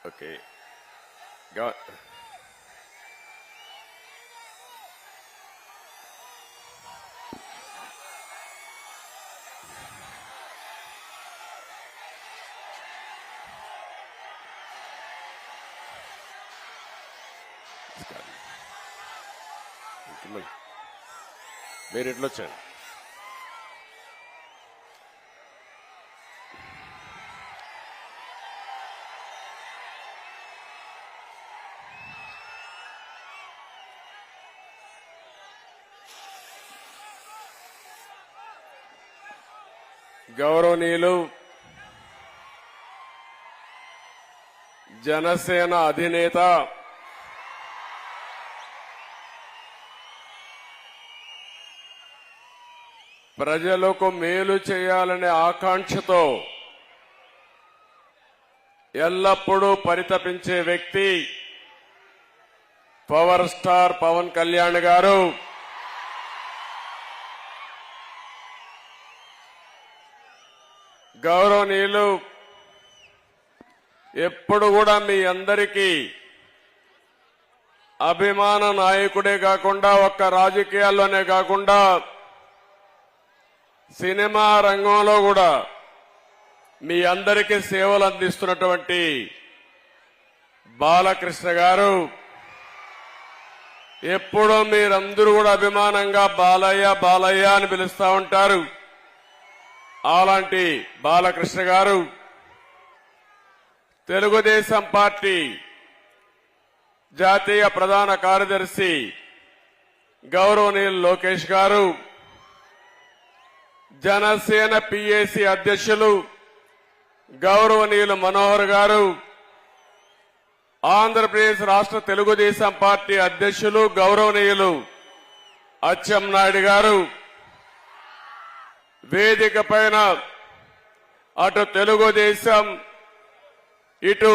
Okay మీరు ఎట్లా వచ్చారు? గౌరవనీయులు జనసేన అధినేత ప్రజలకు మేలు చేయాలనే ఆకాంక్షతో ఎల్లప్పుడూ పరితపించే వ్యక్తి పవర్ స్టార్ పవన్ కళ్యాణ్ గారు. గౌరవనీయులు ఎప్పుడు కూడా మీ అందరికీ అభిమాన నాయకుడే కాకుండా ఒక్క రాజకీయాల్లోనే కాకుండా సినిమా రంగంలో కూడా మీ అందరికీ సేవలు అందిస్తున్నటువంటి బాలకృష్ణ గారు. ఎప్పుడూ మీరందరూ కూడా అభిమానంగా బాలయ్య బాలయ్య అని పిలుస్తూ ఉంటారు. అలాంటి బాలకృష్ణ గారు తెలుగుదేశం పార్టీ జాతీయ ప్రధాన కార్యదర్శి గౌరవనీయులు లోకేష్ గారు, జనసేన పిఏసి అధ్యక్షులు గౌరవనీయులు మనోహర్ గారు, ఆంధ్రప్రదేశ్ రాష్ట్ర తెలుగుదేశం పార్టీ అధ్యక్షులు గౌరవనీయులు అచ్చెన్నాయుడు గారు, వేదిక పైన అటు తెలుగుదేశం ఇటు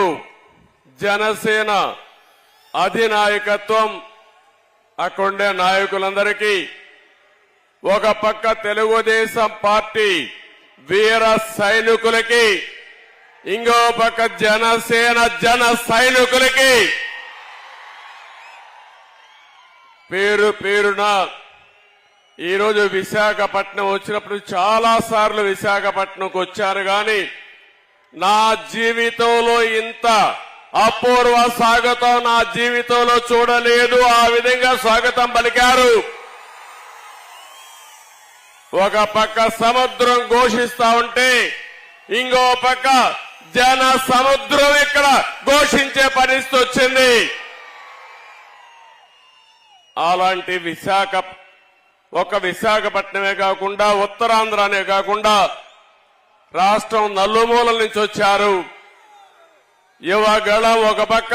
జనసేన అధినాయకత్వం అక్కడుండే నాయకులందరికీ, ఒక పక్క తెలుగుదేశం పార్టీ వీర సైనికులకి, ఇంకో పక్క జనసేన జన సైనికులకి పేరు పేరున ఈరోజు విశాఖపట్నం వచ్చినప్పుడు చాలా సార్లు విశాఖపట్నంకు వచ్చారు. గాని నా జీవితంలో ఇంత అపూర్వ స్వాగతం నా జీవితంలో చూడలేదు. ఆ విధంగా స్వాగతం పలికారు. ఒక పక్క సముద్రం ఘోషిస్తా ఉంటే ఇంకో పక్క జన సముద్రం ఇక్కడ ఘోషించే పరిస్థితి వచ్చింది. అలాంటి ఒక విశాఖపట్నమే కాకుండా ఉత్తరాంధ్రనే కాకుండా రాష్ట్రం నలుమూలల నుంచి వచ్చారు. యువగళం ఒక పక్క,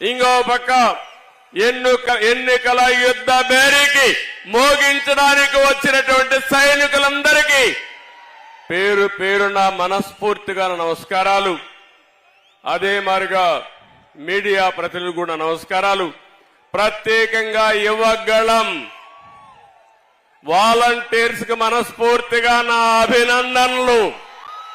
ఇంకో పక్క ఎన్నికల యుద్ధ బేరీకి మోగించడానికి వచ్చినటువంటి సైనికులందరికీ పేరు పేరున మనస్ఫూర్తిగా నమస్కారాలు. అదే మాదిరిగా మీడియా ప్రతినిధులు కూడా నమస్కారాలు. ప్రత్యేకంగా యువగళం వాలంటీర్స్ కి మనస్ఫూర్తిగా నా అభినందనలు.